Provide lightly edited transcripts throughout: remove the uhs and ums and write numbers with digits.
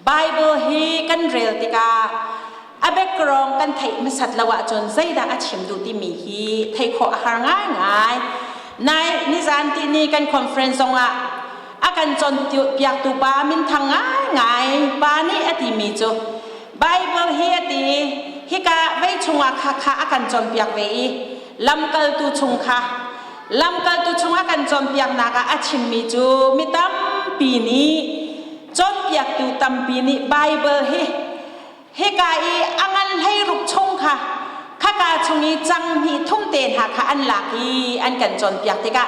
Bible hi kan rel tika abek rong kan thei masat lawa chon zaida achim du ti mi hi thei kho har ngai nai ni zan ti ni kan conference zonga akan chon piak tu pa min thang ngai pa ni ati mi chu Bible hi ati hi ka vei chunga kha akan chon piak vei lam kal tu chung kha lam kal tu chung akan chon piak na ka achim mi chu mi tam pi ni chon piak tu tam pi ni Bible hi he kai angan hei ruk chung kha ka chungi chang hi thum ten ha kha an la ki an kan chon piak tika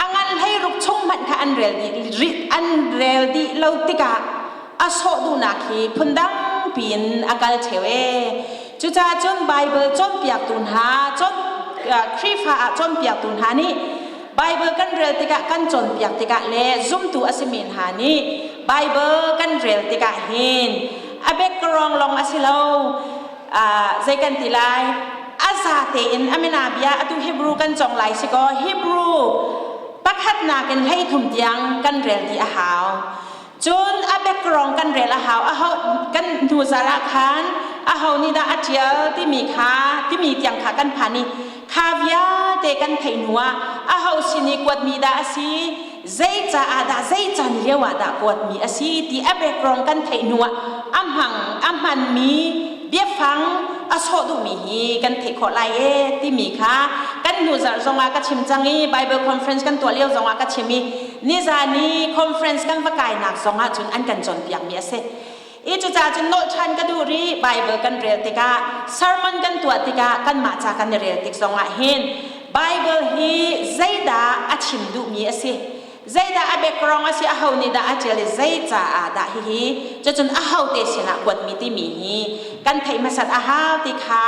angan hei ruk chung man kha an rel di lo tika aso du na ki phundang pin akal chewe chu cha chon Bible chon piak tun ha chon krifa chon piak tun ha ni Bible kan rel tika kan chon piak tika le zum tu asimin ha ni Bible kan rel tika hin abek rong long asilo zai kan tilai azate in amina bia atu Hebrew kan chong lai siko Hebrew pakhat na kan hei thum tiang kan rel di a haw chun abek rong kan rel a haw a haw kan nu zara khan a haw ni da atial ti mi kha ti mi tiang kha kan phani khavia te kan thei nuwa a haw sini kwat mi da asi zai cha ada zai chan lewa da kwat mi asi ti abek rong kan thei nuwa amhan mi bia phang aso du mi hi kan thei kho lai e ti mi kha kan nu zar zonga ka chim changi Bible conference kan to leo zonga ka chimi ni za ni conference kan va kai nak zonga chun an kan chon piak mi ase e chu cha chun no chan ka du ri Bible kan rel tika sermon kan to tika kan ma cha kan rel tik zonga hin Bible hi zaida achim du mi ase zaida abek rong asi ahau ni da achele zai cha ada hi chun ahau te sina kwat mi ti mi hi kan thei masat ahau ti kha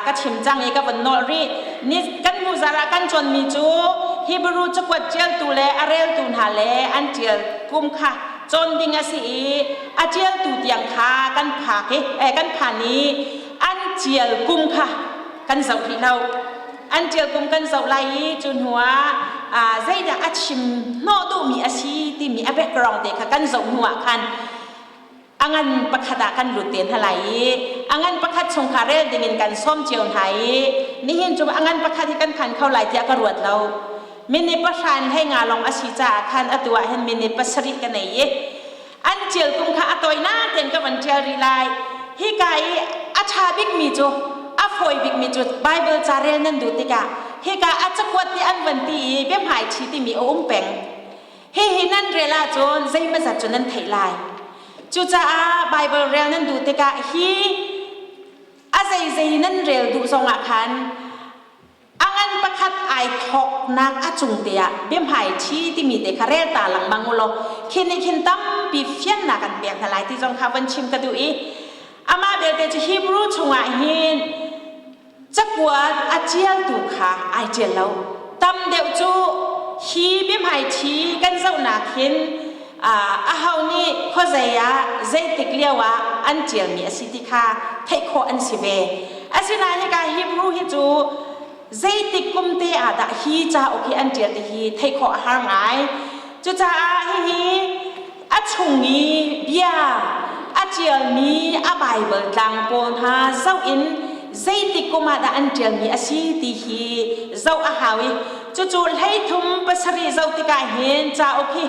ka chim chang e ka ban no ri ni kan mu zara kan chon mi chu Hebrew chu kwat chel tu le arel tu na le an chel kum kha chon ding asi a chel tu tiang kha kan pha ke kan pha ni an chel kum kha kan zau thi lau an chel kum kan zau lai chun huwa zaida achim no du mi asi ti mi abek rong te kha kan zau nuwa khan angan pakhata kan ruten halai angan pakhat chung kharel dingin kan som cheun hai ni hin chu angan pakhat hi kan khan khau lai tia ka ruat lau mini pashan hai nga long asi cha khan atwa hen mini pasari ka nei ye an chel kum kha atoi na ten ka ban chel ri lai hi kai acha big mi chu a foi big mi chu Bible charel nan du tika hi ka achakwat ti an ban ti bem hai chi ti mi om peng hi nan rela chon zai ma za chon nan thei lai chu cha Bible rel nan du tika hi a zai nan rel du zonga khan angan pakhat ai thok nak achung tia bem hai chi ti mi te kharel ta lang bangulo khin tam pi fian na kan pek thalai ti jong kha ban chim ka du i ama bel te chi Hebrew chunga hin chakwat achial tu kha ai chel lo tam deu chu hi bem hai chi kan zau na khin a hau ni kho zaya zai tik lewa an chel mi asiti kha thei kho an si ve asina hi ka Hebrew hi chu zai tik kum te ada hi cha o ki an chel te hi thei kho har ngai chu cha hi a chungi bia a chel mi a Bible tlang pon ha zau in zai tik kuma da an chel mi asiti hi zau a hawi chu lei thum pasari zau tika hen cha o ki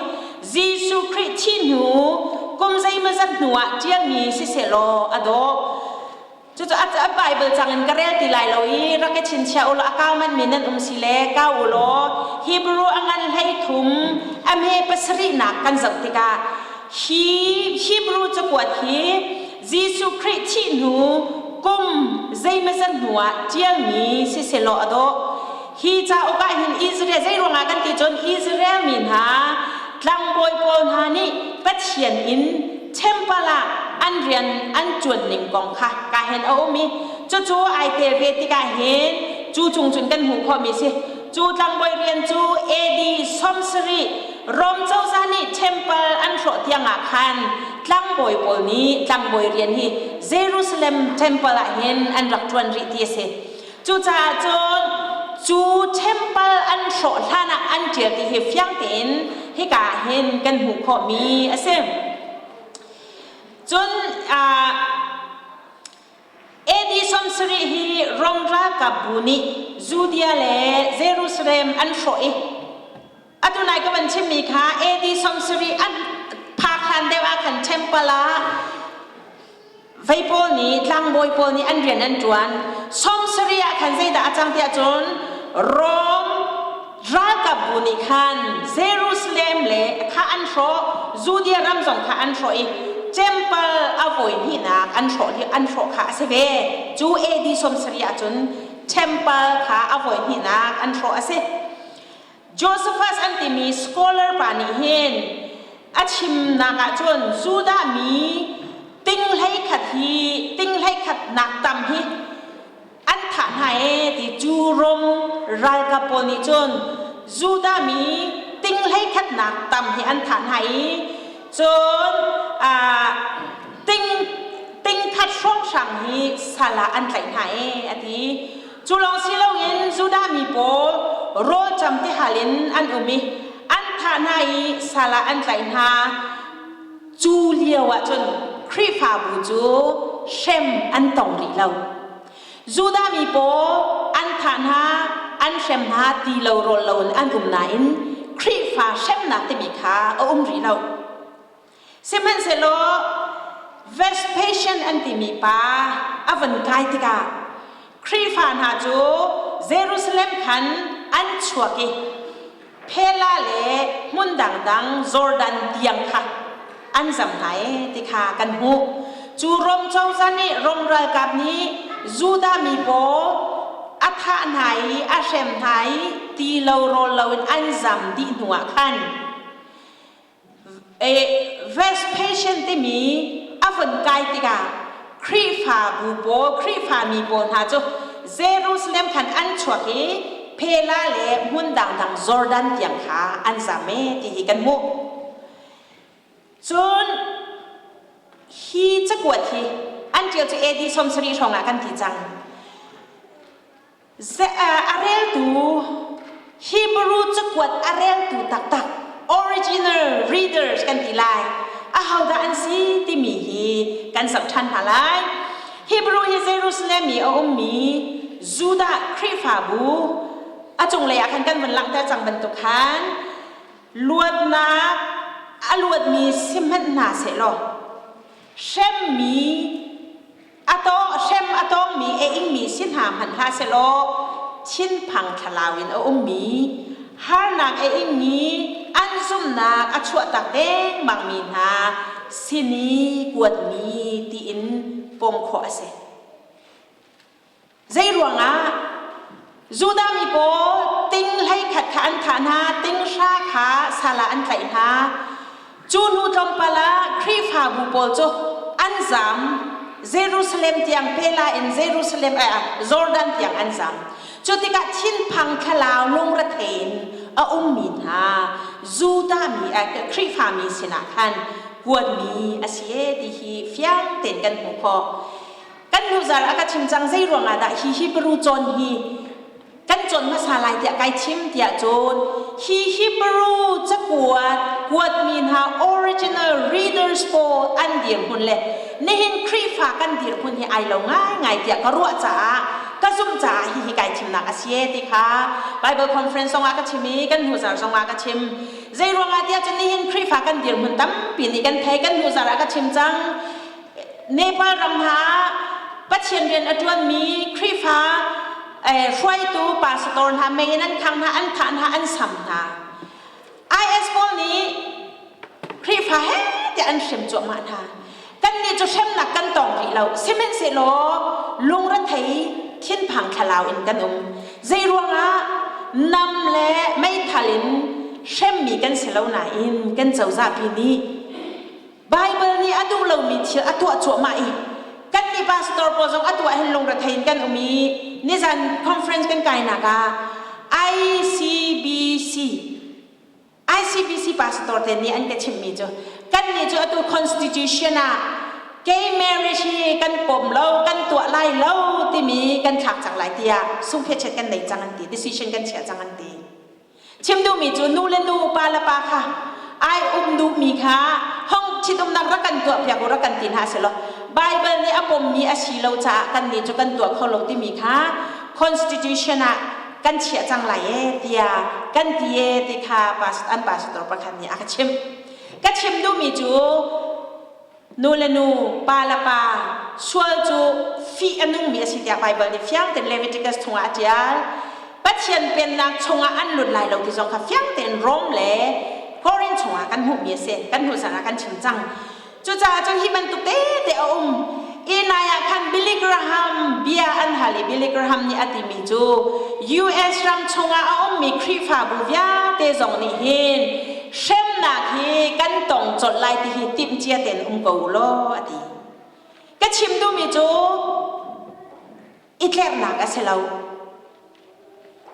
Jesus Christ nu kum zai ma zat nuwa chiang mi si se lo ado chu a Bible changan karel ti lai lo i ra ke chin cha ul akaw man minan si le ka ulo Hebrew angan hei thum am he pasri na kan zau tika Hebrew chu kwat hi Jesus Christ nu kum zai ma zat nuwa chiang mi si se lo ado hi cha o ka hin Israel zai ronga kan ti chon Israel min ha tlang boy pon hani pathian in tempala an rian an chuan ning kong kha ka hen o mi chu ai te ve ti ka hen chu chung chun kan hu kho mi se chu tlang boy rian chu AD somsri rom chau zani temple an ro tianga khan tlang boy pol ni tlang boy rian hi Jerusalem temple a hen an rak chuan ri ti se chu cha chon chu temple an ro thana an tial ti he fyang ten hi ka hen kan hu kho mi ase จนเอดีสมสรีฮีรองรากับบุนีจูเดียเลเยรูซาเล็มอันโชยอัตุนายก็บันชิมีค่ะเอดีสมสรีอันพาคันเดวาคันเทมเปลาไฟโปนี้ลังบอยโปนี้อันเรียนอันจวนสมสรีคันใจดาจังเตียจนรองรากับบุนีคันเยรูซาเล็มเลข้าอันโชจูเดียรัมซงข้าอันโชยเจมเปลอโวยนี่นักอันโชที่อันโชข้าเสเวจูเอดีสมสรีจนเทมเปลข้าอโวยนี่นักอันโชเสโจเซฟัสอันที่มีสกอลเลอร์ปานิเฮนอาชิมนักจนจูดามีติงไลขัดฮีติงไลขัดนักตำฮีอันฐานให้ที่จูรมรัลกับปนิจนจูดามีติงไลขัดนักตำฮีอันฐานให้จนติงขัดช่องช่างฮีสาระอันไหลให้อันที่จูลองสิเราเห็นจูดามีโปโรจำที่หาลินอันอุมิอันฐานให้สาระอันไหลหาจูเลียวจนครีฟาบูจูเชมอันตองรีเราจูดามีโปอันฐานหาอันเชมหาตีเราโรลเราอันอุมนายนครีฟาเชมนักที่มีค่ารีเราเซมันเซโลเวสเพชันอันที่มีป้าอวันไกติกาครีฟานหาจูเยรูซาเล็มขันอันชัวกิเพลาเลมุนดังจอร์แดนเตียงค่ะอันจำไหนติคากันหูจูรมเจ้าจันนี่รมรายกับนี้จูดามีโปอัฐานไหอาเชมไหตีเราโรเราอันจำดีหนัวขันเวสเพชันที่มีอวันไกติกาครีฟาบูโบครีฟามีโบหาจูเยรูซาเล็มขันอันชัวกีเพลาเลมุนดังจอร์แดนเตียงขาอันจำเมติฮิกันมุจนฮีจะกวดฮีอันเดียวจะเอดีสมสรีชงอากันที่จังอาเรลตูฮีบรูจะกวดอาเรลตูตัก original readers กันที่ไลเอาดาอันซีที่มีฮีกันสำคัญหาไลฮีบรูฮิเยรูซาเล็มมีมีจูดาครีฟาบูจงเลยอาคันกันวันหลังแต่จังบรรทุกขันลวดนักลวดมีซิมเมนนาเสลอเชมมีเชมมีอิงมีสินหามหันทาเสลอชินพังทลาวินมีฮาร์นักอิงมีอันซุมนักชัวตักเด้งบางมีนาสินีกวดมีตีอินปงขอเสใจรวงจูดามีโปติงให้ขัดขันฐานะติงชาขาสาระอันไหลนาจูนูตรมปลาครีฟาบูโปโจอันจำเยรูซาเล็มเตียงเพลาอินเยรูซาเล็มจอร์แดนเตียงอันจำจุดที่กัดชินพังขลาวลงระเทนมีนาจูดามีครีฟามีสินาคันกวดมีอาเซียดีฮีฟียงเต็นกันหัวคอกันดูจาระกัชิมจังใจรวงดาฮีบรูจนฮีกันจนมาสาลายเตียไกชิมเตียจนฮีบรูจะกวดมีนา original readers poll อันเดียร์คนเลยนี่เห็นครีฟากันเดียร์คนที่ไอเราง่ายเตียก็รัวจ้าก็ซุ่มจ้าฮีไกชิมนักอาเซียติค่ะ Bible conference ส่งอากาชิมีกันหูจาร์ส่งอากาชิมใจรวงเตียจะนี่เห็นครีฟากันเดียร์คนตั้มปีนี้กันไทยกันหูจาร์อากาชิมจังเนปาลรำหาปัจเจียนเรียนอจวนมีครีฟาช่วยตัวปาสตอร์ทำไม่นั้นครั้งนั้นอันฐานอันสัมนาIS พวกนี้ครีฟาเฮ้จะอันเชื่อมจวบมาทากันนี่จะเชื่อมหนักกันต่อที่เราเซเมนเซโลลุงรัฐไทยทิ้นพังขลาวอินกันใจรวงนำและไม่ทัลินเชื่อมมีกันเสลาหนาอินกันเจ้าซาปีนี้ไบเบิลนี้อดูเรามีเชื่อตัวจวบมาอีกกันนี่พาสตอร์โปรจงอตัวเห็นลงรัฐไทยกันมีนี่จันคอนเฟรนซ์กันไกลนักICBC พาสตอร์เทนี่อันก็ชิมมีจ้ะกันนี่จ้ะตัว constitution gay marriage กันปมเล่ากันตัวไล่เล่าที่มีกันขักจังหลายเดียสุ่มเพชรกันไหนจังอันตี decision กันเฉียจังอันตีชิมดูมีจ้ะนูเลนูปาละปาค่ะดูมีค่ะห้อง ชิดนักรักกันตัวเพียกรักกันตินหาเสลไบเบิลนี่อปมมีอาชีเราจะกันนี่จุกันตัวเขาลงที่มีค่ะ constitution อ่ะกันเฉียจังไหลเตียกันเตียติค่ะปัสตอประคันนี่อาชิมก็ชิมดูมีจูนูเลนูปาลาปาชัวจูฟีอันนุ่งมีอาชีพไบเบิลนี่ฟังแต่เลวิติกัสทงอาจารย์ปัจเจียนเป็นนักชงอันหลุดไหลเราที่สองค่ะฟังแต่โรมเล่ก็เรียนชงกันหูมีเสกันหูสาระกันชิมจังจูจ่าจงฮิบันตุเตเตออีนายคันบิลลิกราฮัมเบียอันฮาลีบิลลิกราฮัมนี่อติมีจู US รัมชงมีครีฟาบุญยาเตจงนี่เห็นเช่นนักฮีกันตงจดไล่ที่ฮิติมเจียเต็นกูโลอดีก็ชิมดูมีจูอิตเลร์นักเสลาว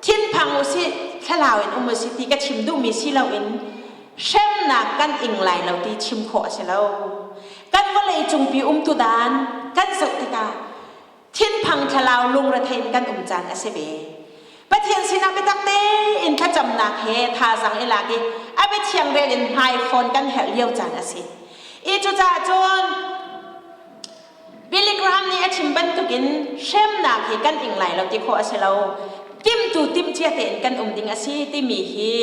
ทิ้นพังอุสิทลาวอินสิติก็ชิมดูมีสิลาวินเช่นนักกันอิงไลเราที่ชิมขอเสลาวกันว่าเลยจงปีตุดานกันสุติกาทิ้นพังทลาวลุงระเทนกันจานเสเบประเทศสินาเปตักเตอินขจำนักเฮทาสังเอลากีอาเบเทียงเรลินไฮโฟนกันเฮเลียวจานสิอีจุจ่าจนบิลลิกรามนี่ชิมบันตุกินเช่นนักเฮกันอิงไลเราที่ขอเสลาวติมตูติมเจียเตนกันดิงสิที่มีฮี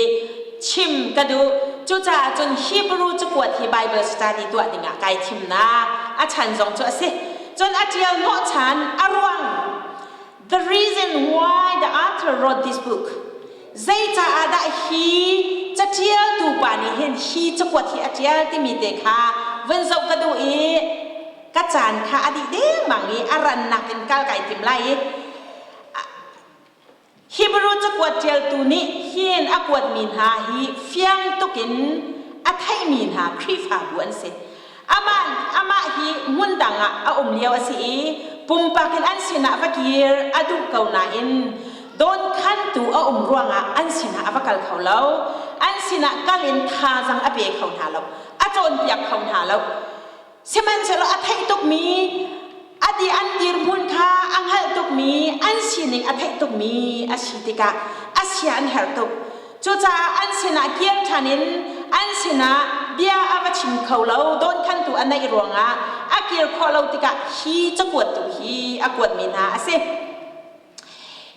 ชิมกระดูจุจ่าจนฮีบรูจะกวดที่ไบเบิลสตาดีตัวดิงไกทิมนาอาชันทรงจุสิจนอาเจียลโนชันอารวัง The reason why the author wrote this book ใจจะอาได้ฮีจะเจียลตูปานี่เห็นฮีจะกวดที่อาเจียลที่มีเด็กค่ะวันเสาร์กระดูอีกัจจานค่ะอดีเด้งบางนี้อารันนักเป็นก้าวไก่ติมไล่ฮิบรูจะกวดเจลตูนี้เฮียนอกวดมีนหาฮีเฟียงตุกินอัทให้มีนหาครีฟาบวนเสอามาฮีมุนดังอ่ะเลี้ยวสิปุ่มปากินอันสินะฟักยีร์อดุเกาหนาอินโดนขันตูรวงอันสินะฟักกัลเขาแล้วอันสินะกัลินทาจังอเบะเขาหาแล้วอาจนอยากเขาหาแล้วเสมันเสลอัทให้ตุกมีอดีอันดีร์มุนค่ะอังฮัลตุกมีอันสินิงอัทให้ตุกมีอาชิติกาอาเซียนเฮร์ตุกจูจ่าอันสินะเกียงชานินอันสินะเบียอาวชิมเขาเราโดนขันตูอันในรวงอาเกียร์ขอเราติกาฮีจะกวดตูฮีอากวดมีนาเส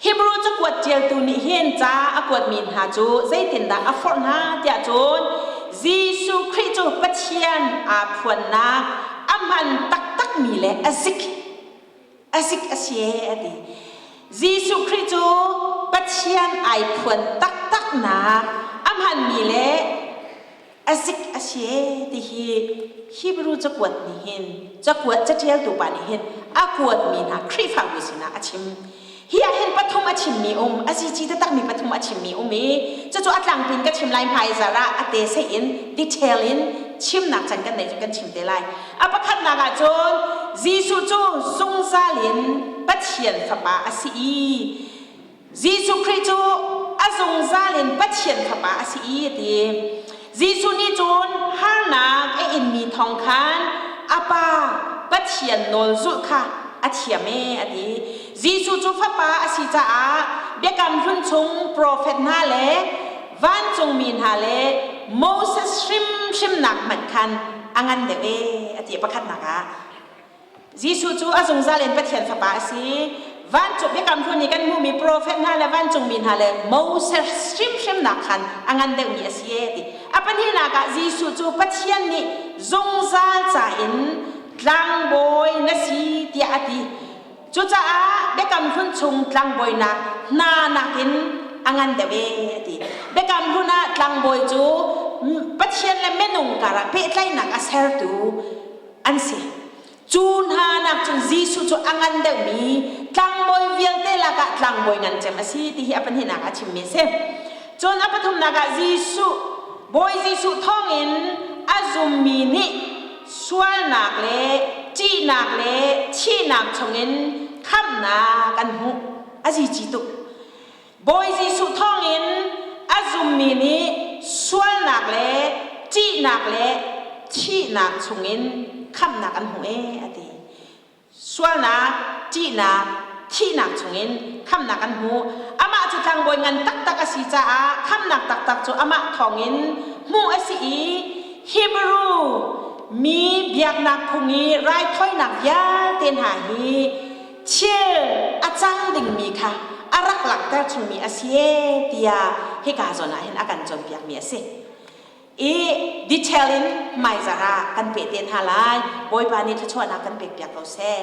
ฮิบรูจะกวดเจลตูนี่เห็นจ้าอากวดมีนาจูใจตินดาอฟอร์นาเดียจูนยิสุคริสต์ปัจเจียนอาพวนนาอามันตักมีเลยอาซิกอาเสียดียิสุคริสต์ปัจเจียนไอพวนตักนาอามันมีเลยอาซิกอาเสียดีฮิบรูจะกวดนี่เห็นจะกวดจะเที่ยวตัวปานี่เห็นอากวดมีนาคริฟาวิสินาอาชิมเฮียเห็นปฐมอาชิมมีอาซิจีตักมีปฐมอาชิมมีมีจะอัดหลังปินก็ชิมไลน์พายซาระอเตเซอินดีเทลอินชิมหนักจังกันไหนจังกันชิมเดลัยอาปะคัดนักจนจีสุจูทรงซาลินปัจเจียนฝาอาซีจีสุคริสต์อาทรงซาลินปัจเจียนฝาอาซีดีจีสุนี่จนฮานักอินมีทองคันอาปาปัจเจียนโนลจุค่ะอาเทียเมอดีจีสุจูฝาอาซีจ้าเบียกำรุ่นชงโปรเฟตนาเลวันจงมีนฮาเลโมเสสชิมหนักเหมือนกันอังันเดเวอดีประคันนักจีสุจูอาจงซาเลนปะเทียนฝาซีวันจบเบียกำรุ่นนี้กันมูมีโปรเฟตนาเลวันจงมีนฮาเลโมเสสชิมหนักกันอังันเดมีเสียดีอาปันที่นักจีสุจูปะเทียนนี่จงซาจ่าอินลังบอยนัสีตีอดีจุจ้าเบียกำรุ่นชงลังบอยนักินอังันเดเวดีเบกำรุ่นลังบอยจูปัจเจียนและเมนุงการะเปตไลนักอาเซอร์ตูอันเสียจูนหานักจนจีสุจูอังันเดมีลังบอยเวียนเตลักลังบอยงันเจมาซีที่อาปันหินักอาชิมเมเซจนอาปทุมนักจีสุบอยจีสุท้องอินอาซุมมีนิสวลนักเลจีนักเลชีนักชงอินคำนากันหูอาจีตุบอยจีสุท้องอินอาซุมมีนิสวลนักเลจีนักเลชีนักชงอินคำนักกันหูอดีสวลนักจีนักชีนักชงอินคำนักกันหูอามาจุดทางบอยเงินตักอาศิจ้าคำนักตักจูอามาทองอินมูอาศิฮิบรู มีเบียกนักพุงีไรถ้อยหนักยาเตียนหาฮีเชื่ออาจังดิ่งมีค่ะอารักหลักแต่ชนมีอาเซียเตียให้กาจนะเห็นอาการจนเบียกมีอาเซียอีดิเทลินไม่จะระกันเปลี่ยนหาลายบอยปานิทชวนักกันเปียกเปียกเราแซ่